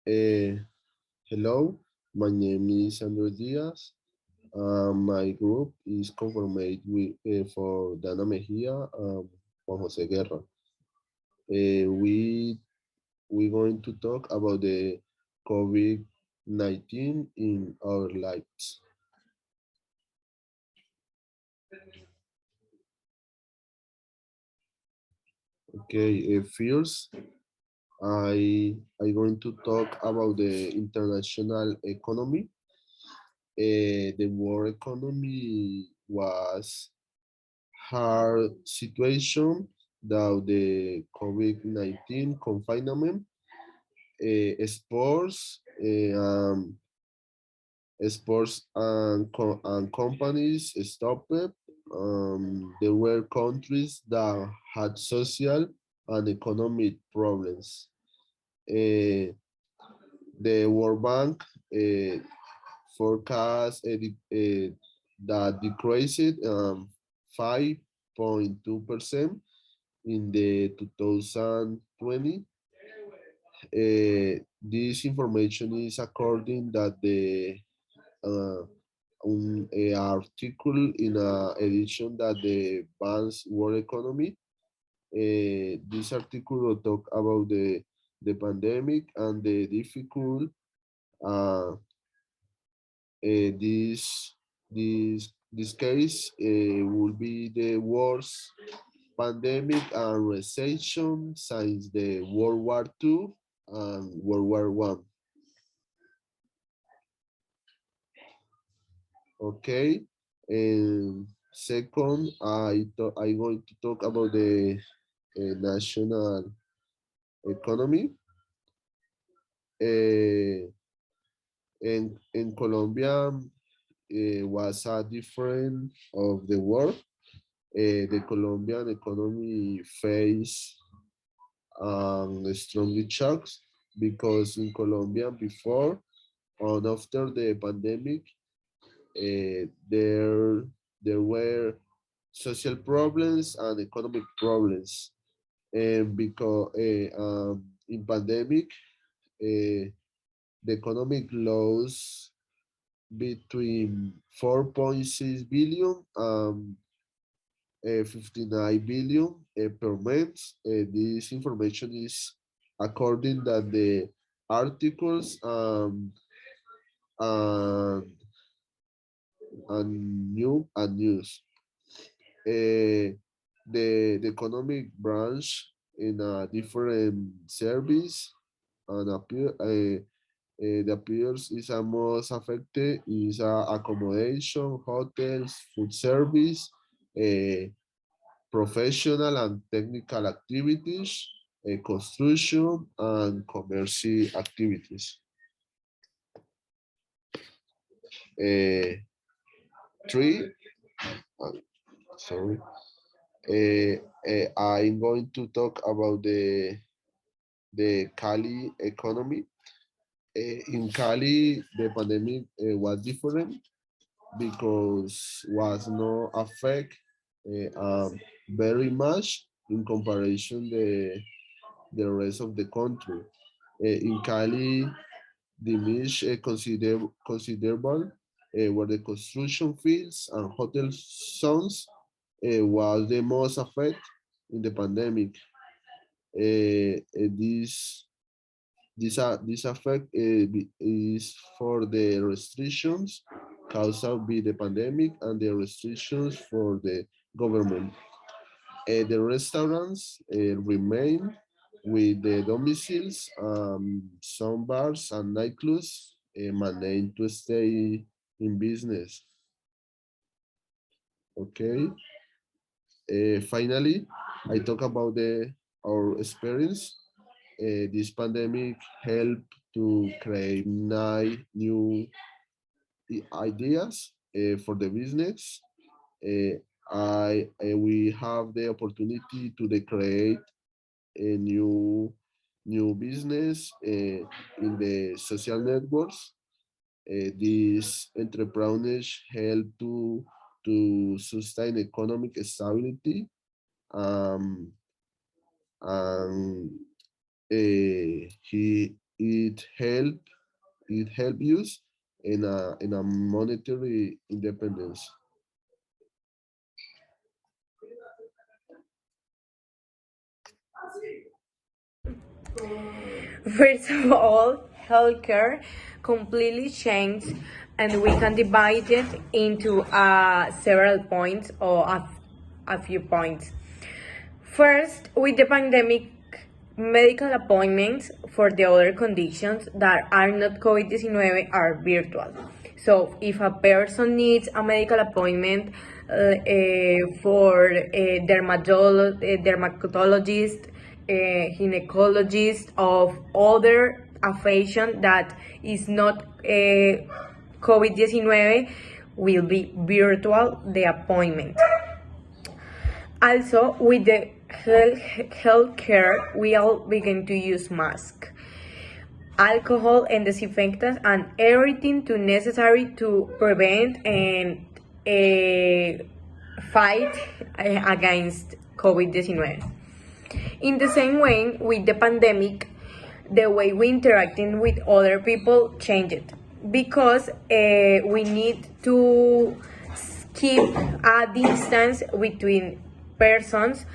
Uh, Hello, my name is Andres Diaz. My group is conformed for Dana Mejia and Juan Jose Guerra. We going to talk about the COVID-19 in our lives. Okay, first I going to talk about the international economy. The world economy was hard situation that the COVID-19 confinement, sports, sports and companies stopped. There were countries that had social and economic problems. Uh, the World Bank uh, forecast that decreased 5.2% in the 2020. This information is according that the a article in a edition that the Bank's World Economy. This article will talk about the pandemic and the difficult uh, this case will be the worst pandemic and recession since the World War II and World War One. Okay, and second, I going to talk about the national economy. Uh, in Colombia was a different of the world. The Colombian economy faced strong shocks because in Colombia before and after the pandemic, there were social problems and economic problems. And because in pandemic, the economic loss between 4.6 billion and 59 billion per month. This information is according that the articles and, and news. Uh, the economic branch in a different service and the appears is a most affected is accommodation, hotels, food service, uh, professional and technical activities, construction and commercial activities. Uh, Three, uh, sorry, I'm going to talk about the Cali economy. In Cali, the pandemic was different because was no affect very much in comparison the rest of the country. In Cali, the niche considerable where the construction fields and hotel zones was the most affected in the pandemic. This effect is for the restrictions caused by the pandemic and the restrictions for the government. The restaurants remain with the domiciles. Some bars and nightclubs managed to stay in business. Okay. Finally, I talk about our experience. This pandemic helped to create nine new ideas for the business. Uh, we have the opportunity to create a new business in the social networks. These entrepreneurs help to sustain economic stability um, and he It help it help us in a monetary independence. First of all, healthcare completely changed, and we can divide it into several points or a few points. First, with the pandemic, medical appointments for the other conditions that are not COVID-19 are virtual. So, if a person needs a medical appointment for a dermatologist, a gynecologist, of other affection that is not COVID-19, will be virtual the appointment. Also, with the healthcare, we all begin to use masks, alcohol and disinfectants, and everything to necessary to prevent and fight against COVID-19. In the same way, with the pandemic, the way we interacting with other people changed because we need to keep a distance between persons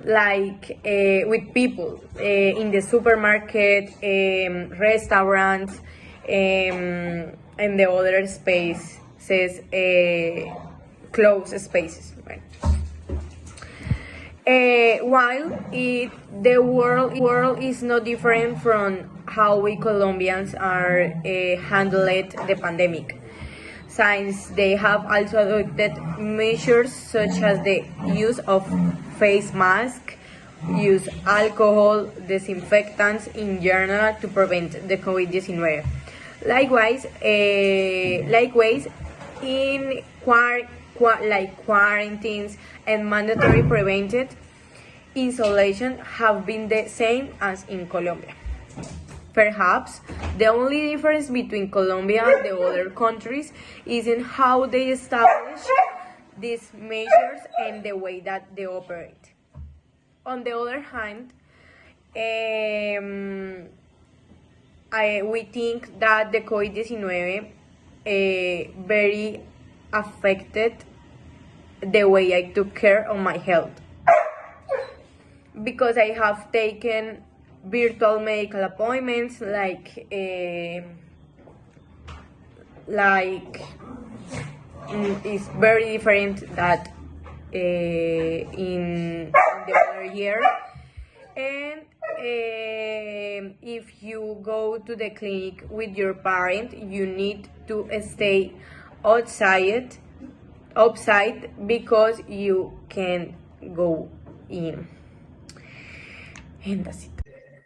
like with people in the supermarket, restaurants, and the other spaces, closed spaces, right? The world is no different from how we Colombians are handled the pandemic, since they have also adopted measures such as the use of face mask, use alcohol, disinfectants in general to prevent the COVID-19. Likewise, in quarantines and mandatory prevented isolation have been the same as in Colombia. Perhaps the only difference between Colombia and the other countries is in how they establish these measures and the way that they operate. On the other hand, we think that the COVID-19 very affected the way I took care of my health, because I have taken virtual medical appointments like it's very different that in the other year. And if you go to the clinic with your parent, you need to stay outside because you can go in. And that's it.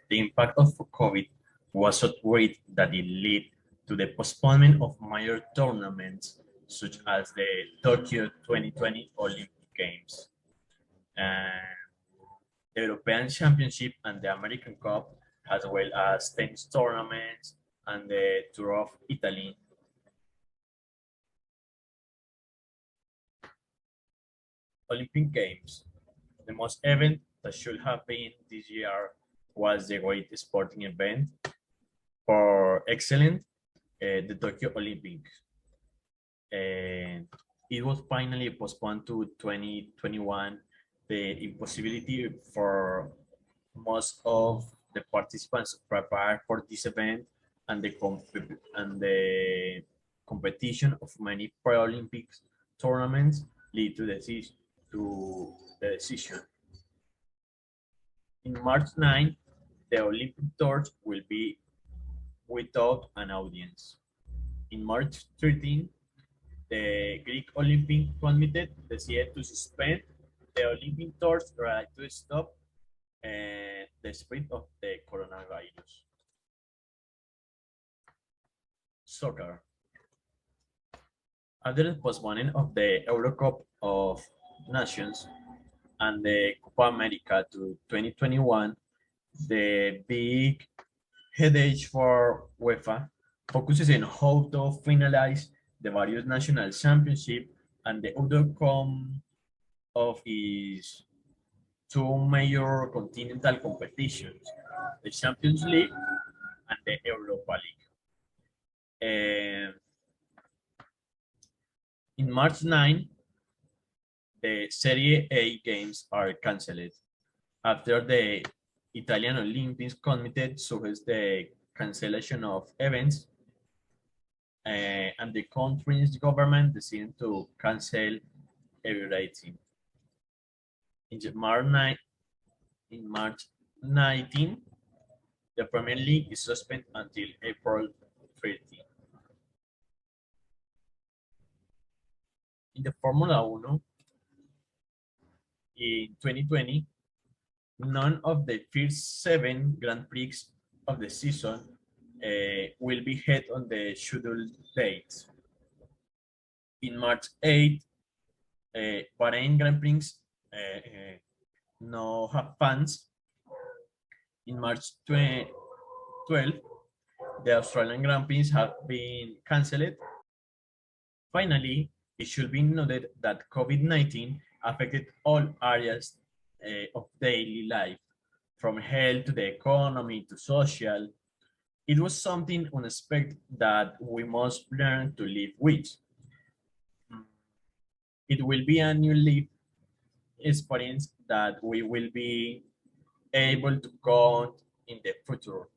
The impact of COVID was so great that it led to the postponement of major tournaments such as the Tokyo 2020 Olympic Games, and the European Championship and the American Cup, as well as tennis tournaments and the Tour of Italy. Olympic Games. The most event that should have been this year was the great sporting event for excellent, the Tokyo Olympics. And it was finally postponed to 2021. The impossibility for most of the participants to prepare for this event and the competition of many pre-Olympics tournaments lead to the decision. In March 9, the Olympic torch will be without an audience. In March 13, the Greek Olympic Committee decided to suspend the Olympic torch to stop the spread of the coronavirus. Soccer. After the postponement of the Euro Cup of Nations and the Copa America to 2021, the big headache for UEFA focuses on how to finalize the various national championships and the outcome of its two major continental competitions, the Champions League the Europa League. In March 9, the Serie A games are cancelled after the Italian Olympics Committee suggests the cancellation of events, and the country's government decided to cancel everything. In March 9, in March 19, the Premier League is suspended until April 30. In the Formula 1, in 2020, none of the first 7 Grand Prix of the season will be held on the scheduled dates. In March 8, Bahrain Grand Prix no have fans. In March 12, the Australian Grand Prix have been cancelled. Finally, it should be noted that COVID-19 affected all areas of daily life, from health to the economy to social. It was something unexpected that we must learn to live with. It will be a new life experience that we will be able to count in the future.